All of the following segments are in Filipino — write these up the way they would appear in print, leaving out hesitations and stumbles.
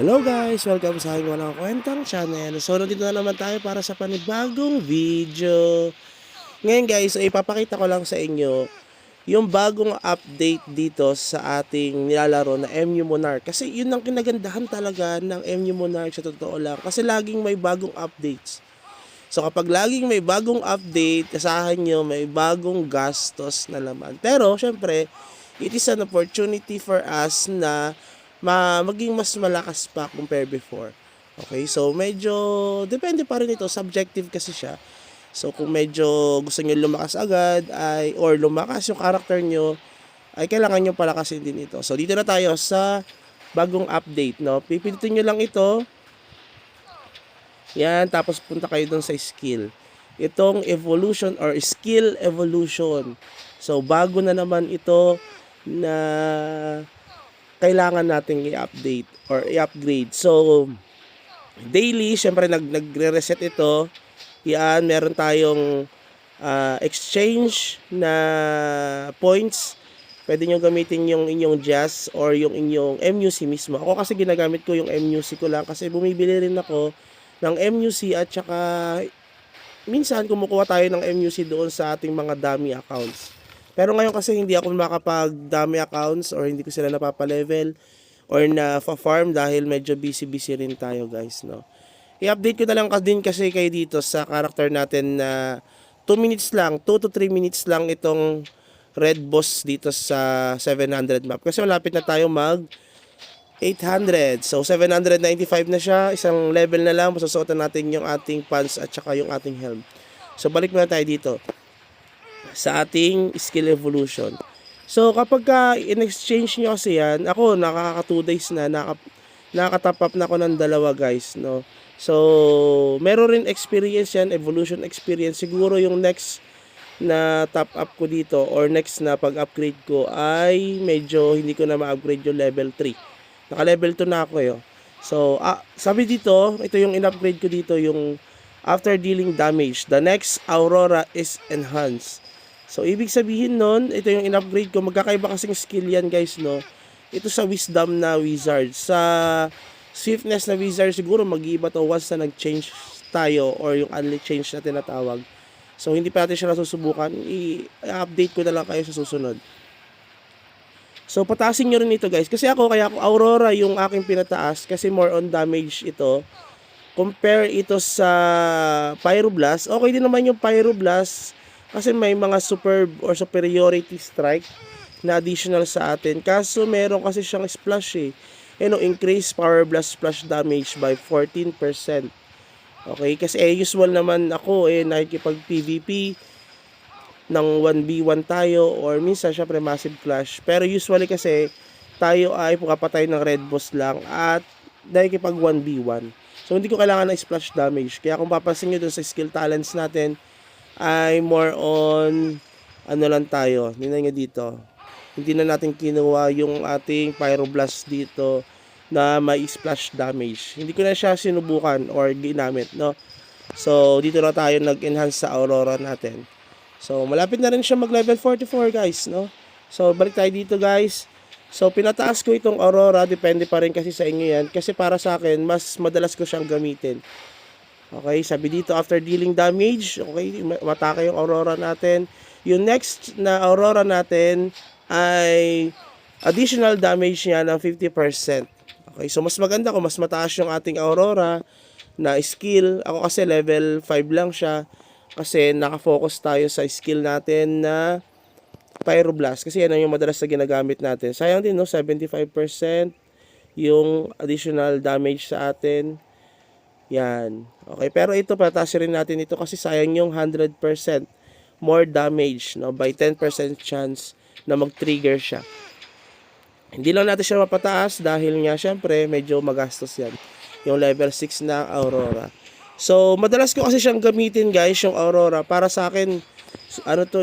Hello guys! Welcome sa aking walang kwentang channel. So, nandito na naman tayo para sa panibagong video. Ngayon guys, ay ipapakita ko lang sa inyo yung bagong update dito sa ating nilalaro na MU Monarch. Kasi yun ang kinagandahan talaga ng MU Monarch sa totoo lang. Kasi laging may bagong updates. So kapag laging may bagong update, kasahan nyo may bagong gastos na naman. Pero syempre, it is an opportunity for us na maging mas malakas pa compare before. Okay, so medyo depende pa rin ito, subjective kasi siya. So kung medyo gusto niyo lumakas agad ay or lumakas yung character nyo, ay kailangan nyo palakasin din ito. So dito na tayo sa bagong update, no? Pipindutin nyo lang ito. Yan, tapos punta kayo dun sa skill. Itong evolution or skill evolution. So bago na naman ito na kailangan nating i-update or i-upgrade. So daily, syempre nagre-reset ito. Yan, meron tayong exchange na points. Pwede nyo gamitin yung inyong jazz or yung inyong MUC mismo. Ako kasi ginagamit ko yung MUC ko lang kasi bumibili rin ako ng MUC at saka minsan kumukuha tayo ng MUC doon sa ating mga dummy accounts. Pero ngayon kasi hindi ako makapag dummy accounts or hindi ko sila napapa-level or na-farm dahil medyo busy rin tayo guys, no. I-update ko na lang din kasi kayo dito sa character natin na 2 minutes lang, 2 to 3 minutes lang itong red boss dito sa 700 map. Kasi malapit na tayo mag 800. So 795 na siya, isang level na lang, masusuotan natin yung ating pants at saka yung ating helm. So balik muna tayo dito sa ating skill evolution. So kapag in-exchange nyo kasi yan, ako nakaka 2 days na, nakaka-top up na ako ng dalawa guys, no. So meron rin experience yan, evolution experience. Siguro yung next na top up ko dito or next na pag-upgrade ko ay medyo hindi ko na ma-upgrade yung level 3. Naka level 2 na ako eh. So sabi dito, ito yung in-upgrade ko dito, yung after dealing damage, the next Aurora is enhanced. So ibig sabihin nun, ito yung in-upgrade ko. Magkakaiba kasing skill yan guys, no. Ito sa wisdom na wizard. Sa swiftness na wizard siguro mag-iiba to once na nag-change tayo or yung only change na tinatawag. So hindi pa natin siya nasusubukan. I-update ko na lang kayo sa susunod. So pataasin nyo rin ito guys. Kasi kaya ako Aurora yung aking pinataas kasi more on damage ito. Compare ito sa Pyroblast. Okay din naman yung Pyroblast kasi may mga superb or superiority strike na additional sa atin. Kaso meron kasi siyang splash eh. Increase power blast splash damage by 14%. Okay, kasi usual naman ako nakikipag PVP ng 1v1 tayo or minsan syempre massive clash. Pero usually kasi tayo ay pumapatay ng red boss lang at nakikipag 1v1. So hindi ko kailangan ng splash damage. Kaya kung papansin nyo dun sa skill talents natin ay more on ano lang tayo. Tingnan nyo dito. Hindi na natin kinuha yung ating Pyroblast dito na may splash damage. Hindi ko na siya sinubukan or ginamit, no? So, dito na tayo nag-enhance sa Aurora natin. So, malapit na rin siya mag-level 44, guys, no? So, balik tayo dito, guys. So, pinataas ko itong Aurora. Depende pa rin kasi sa inyo yan. Kasi para sa akin, mas madalas ko siyang gamitin. Okay, sabi dito, after dealing damage, okay, matake yung Aurora natin. Yung next na Aurora natin ay additional damage niya ng 50%. Okay, so mas maganda kung mas mataas yung ating Aurora na skill. Ako kasi level 5 lang siya kasi nakafocus tayo sa skill natin na Pyroblast kasi yan yung madalas na ginagamit natin. Sayang din, no? 75% yung additional damage sa atin. Yan. Okay, pero ito pataasin rin natin ito kasi sayang yung 100% more damage, no, by 10% chance na mag-trigger siya. Hindi lang natin siya mapataas dahil nga syempre medyo magastos yan. Yung level 6 na Aurora. So, madalas ko kasi siyang gamitin guys, yung Aurora. Para sa akin, ano to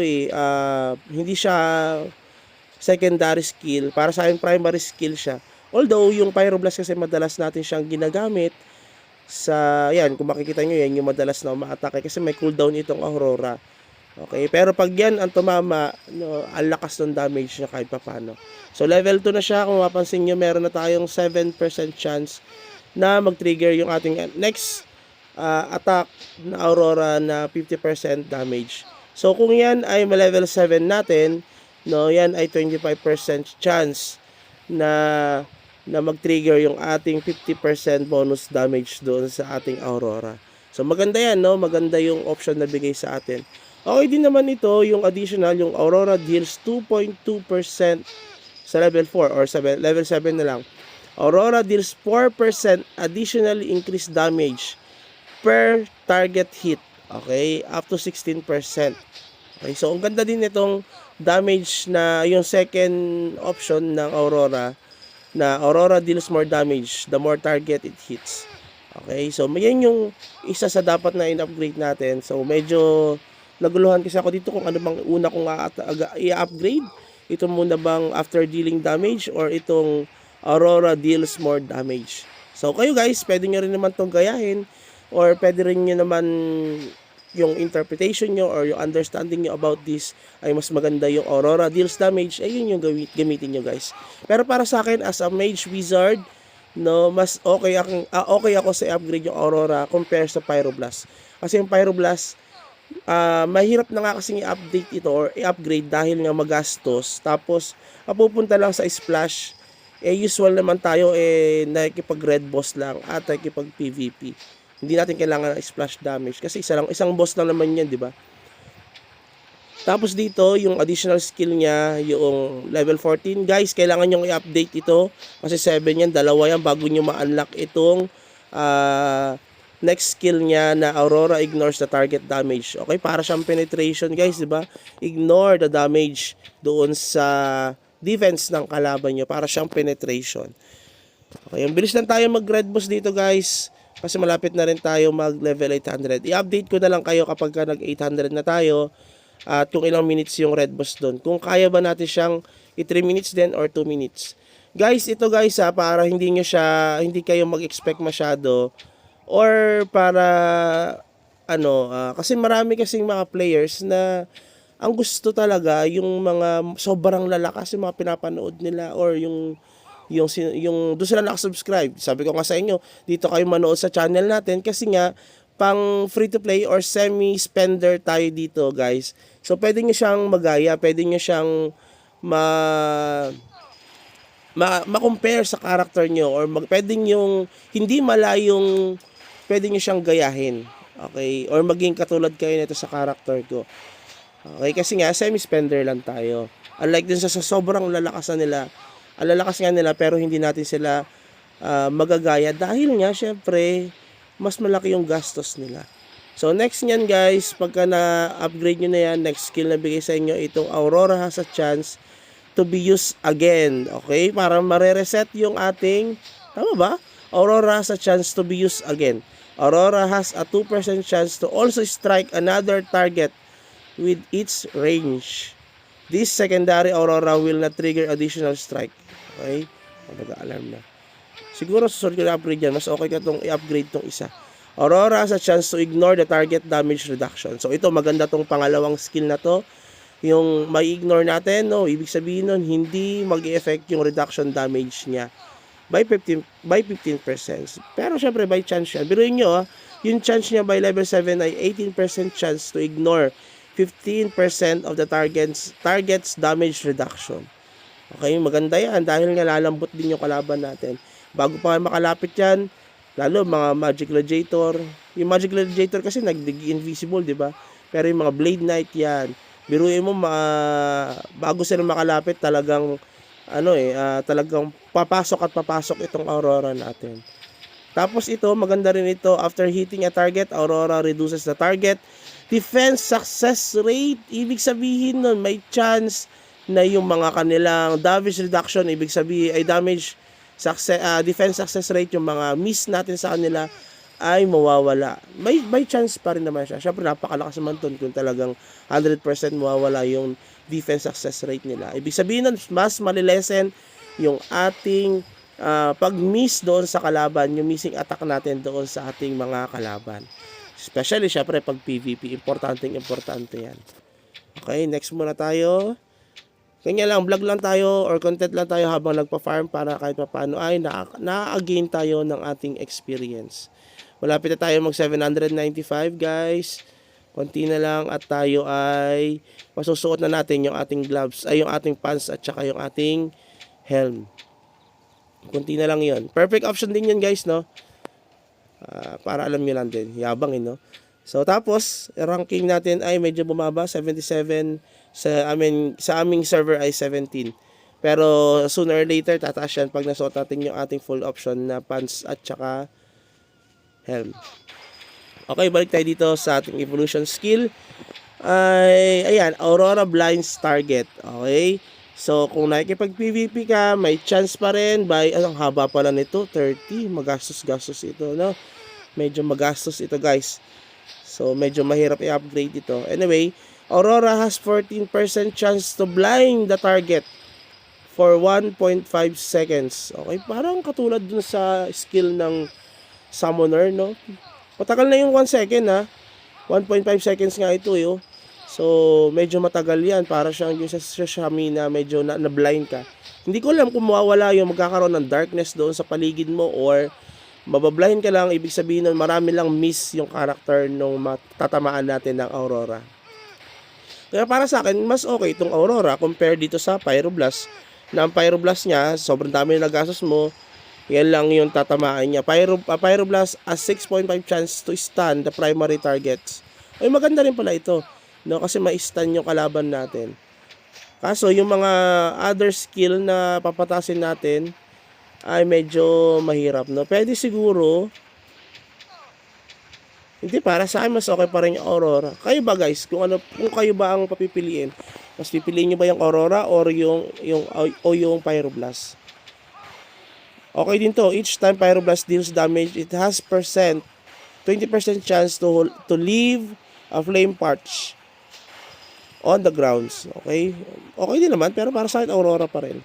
hindi siya secondary skill. Para sa akin, primary skill siya. Although, yung Pyroblast kasi madalas natin siyang ginagamit sa, yan, kung makikita nyo yan, yung madalas na umaatake kasi may cooldown itong Aurora. Okay, pero pag yan ang tumama, no, ang lakas ng damage niya kahit papaano. So level 2 na siya, kung mapansin niyo meron na tayong 7% chance na mag-trigger yung ating next attack na Aurora na 50% damage. So kung yan ay ma-level 7 natin, no, yan ay 25% chance na mag-trigger yung ating 50% bonus damage doon sa ating Aurora. So maganda yan, no? Maganda yung option na bigay sa atin. Okay din naman ito, yung additional, yung Aurora deals 2.2% sa level 4 or level 7 na lang. Aurora deals 4% additionally increased damage per target hit. Okay, up to 16%. Okay, so ang ganda din itong damage na yung second option ng Aurora, na Aurora deals more damage the more target it hits. Okay, so yan yung isa sa dapat na in-upgrade natin. So medyo naguluhan kasi ako dito kung ano bang una kong i-upgrade. Ito muna bang after dealing damage or itong Aurora deals more damage. So kayo guys, pwede nyo rin naman itong gayahin or pwede rin nyo naman yung interpretation nyo or yung understanding nyo about this ay mas maganda yung Aurora deals damage, ay yun yung gamitin nyo guys. Pero para sa akin as a mage wizard, no, mas okay ako sa upgrade yung Aurora compare sa Pyroblast. Kasi yung Pyroblast, mahirap na nga kasi i-update ito or i-upgrade dahil nga magastos. Tapos, mapupunta lang sa splash. Usual naman tayo nakikipag red boss lang at nakikipag PVP. Hindi natin kailangan ng splash damage kasi isang boss lang naman yan, di ba? Tapos dito, yung additional skill niya, yung level 14. Guys, kailangan nyo i-update ito kasi 7 yan, dalawa yan bago nyo ma-unlock itong next skill niya na Aurora ignores the target damage. Okay, para siyang penetration guys, di ba? Ignore the damage doon sa defense ng kalaban niyo para siyang penetration. Okay, ang bilis lang tayo mag-red boss dito guys kasi malapit na rin tayo mag-level 800. I-update ko na lang kayo kapag nag-800 na tayo at kung ilang minutes yung red boss doon. Kung kaya ba natin siyang i-3 minutes din or 2 minutes. Guys, ito guys para hindi kayo mag-expect masyado. Or para kasi marami kasing mga players na ang gusto talaga yung mga sobrang lalakas yung mga pinapanood nila or yung doon sila nakasubscribe. Sabi ko nga sa inyo, dito kayo manood sa channel natin kasi nga pang free to play or semi-spender tayo dito guys. So pwede nyo siyang magaya, pwede nyo siyang ma-compare sa character nyo or pwedeng yung hindi malayong pwede nyo siyang gayahin. Okay? Or maging katulad kayo nito sa character ko. Okay? Kasi nga, semi-spender lang tayo. Unlike din sa sobrang lalakas na nila. Ang lalakas nga nila pero hindi natin sila magagaya dahil nga, syempre, mas malaki yung gastos nila. So, next nyan guys, pagka na-upgrade nyo na yan, next skill na bigay sa inyo, itong Aurora has a chance to be used again. Okay? Para mare-reset yung ating, tama ba? Aurora has a chance to be used again. Aurora has a 2% chance to also strike another target with its range. This secondary Aurora will not trigger additional strike. Okay? Nag-alarm na. Siguro susunod ko na upgrade yan. Mas okay ka itong i-upgrade itong isa. Aurora has a chance to ignore the target damage reduction. So ito, maganda tong pangalawang skill na to. Yung may ignore natin, no? Ibig sabihin nun, hindi mag-e-effect yung reduction damage niya by 15%. Pero syempre by chance yan. Biruin nyo, yung chance niya by level 7 ay 18% chance to ignore 15% of the target's damage reduction. Okay, maganda yan dahil nga lalambot din yung kalaban natin. Bago pa makalapit yan, lalo mga Magic Gladiator. Yung Magic Gladiator kasi nag-invisible, di ba? Pero yung mga Blade Knight yan, biruin mo bago sila makalapit talagang talagang papasok itong Aurora natin. Tapos ito, maganda rin ito, after hitting a target, Aurora reduces the target defense success rate. Ibig sabihin nun, may chance na yung mga kanilang damage reduction, ibig sabihin ay defense success rate, yung mga miss natin sa kanila ay mawawala. May chance pa rin naman siya. Syempre napakalakas naman dun kung talagang 100% mawawala yung defense success rate nila. Ibig sabihin nun, mas malilesen yung ating pag-miss doon sa kalaban, yung missing attack natin doon sa ating mga kalaban. Especially, syempre, pag PVP, importante yan. Okay, next muna tayo. Kanya lang, vlog lang tayo or content lang tayo habang nagpa-farm para kahit paano ay na-gain tayo ng ating experience. Malapit na tayo mag 795 guys. Konti na lang at tayo ay masusuot na natin yung ating gloves, ay yung ating pants at saka yung ating helm. Konti na lang yon. Perfect option din yun guys, no? Para alam nyo lang din. Yabang no? So tapos, ranking natin ay medyo bumaba, 77 sa aming server ay 17. Pero sooner or later tataas yan pag nasuot natin yung ating full option na pants at saka helm. Okay, balik tayo dito sa ating evolution skill. Ayan, Aurora Blinds Target. Okay? So, kung nakikipag-PVP ka, may chance pa rin by, ang haba pala nito, 30. Magastos-gastos ito, no? Medyo magastos ito, guys. So, medyo mahirap i-upgrade ito. Anyway, Aurora has 14% chance to blind the target for 1.5 seconds. Okay, parang katulad dun sa skill ng Summoner, no? Matagal na yung 1 second, ha? 1.5 seconds nga ito, yo. So, medyo matagal yan. Para siyang yung sa Xiaomi na medyo na-blind ka. Hindi ko alam kung mawawala yung magkakaroon ng darkness doon sa paligid mo or mabablind ka lang. Ibig sabihin nun, marami lang miss yung character nung matatamaan natin ng Aurora. Kaya para sa akin, mas okay itong Aurora compare dito sa Pyroblast. Na ang Pyroblast niya, sobrang dami na nagastos mo. Yan lang yung tatamaan niya. Pyroblast has 6.5 chance to stun the primary targets. Ay, maganda rin pala ito. No? Kasi ma-stun yung kalaban natin. Kaso, yung mga other skill na papatasin natin ay medyo mahirap. No? Pwede siguro, hindi, para sa akin mas okay pa rin yung Aurora. Kayo ba guys? Kung kayo ba ang papipiliin? Mas pipiliin nyo ba yung Aurora or yung Pyroblast? Okay din to. Each time Pyroblast deals damage, it has 20% chance to leave a flame patch on the grounds. Okay? Okay din naman, pero para sa akin, Aurora pa rin.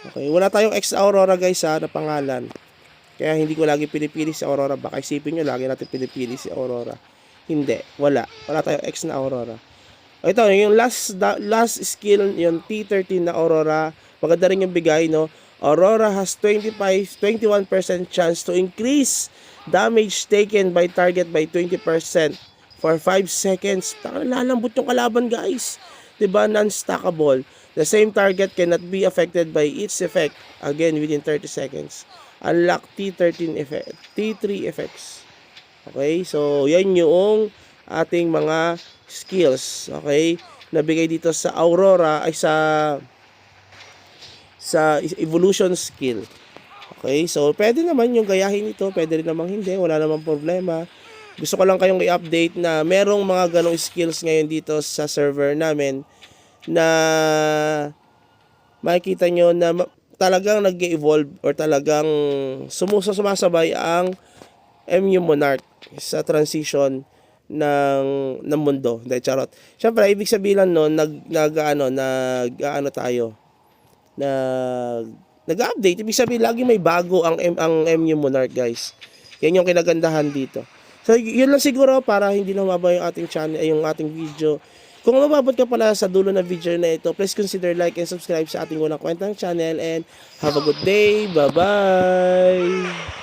Okay, wala tayong X Aurora guys na pangalan. Kaya hindi ko lagi pinipili si Aurora. Baka isipin nyo, lagi natin pinipili si Aurora. Hindi, wala. Wala tayong X na Aurora. Ito, yung last skill, yung T13 na Aurora. Maganda rin yung bigay, no? Aurora has 21% chance to increase damage taken by target by 20% for 5 seconds. Lalambot yung kalaban, guys. Diba? Non-stackable. The same target cannot be affected by its effect again within 30 seconds. Unlock T3 effects. Okay? So, yan yung ating mga skills. Okay? Nabigay dito sa Aurora ay sa evolution skill. Okay? So, pwede naman yung gayahin ito. Pwede rin naman hindi. Wala namang problema. Gusto ko lang kayong i-update na merong mga ganong skills ngayon dito sa server namin na makikita nyo na talagang nag-evolve or talagang sumasabay ang MU Monarch sa transition ng mundo. Dahil charot. Siyempre, ibig sabihin no, nag-update. Ibig sabihin, lagi may bago ang MU Monarch, guys. Yan yung kinagandahan dito. So, yun lang siguro para hindi na mababa yung ating channel, yung ating video. Kung mababot ka pala sa dulo na video na ito, please consider like and subscribe sa ating unang kwentang channel and have a good day. Bye-bye!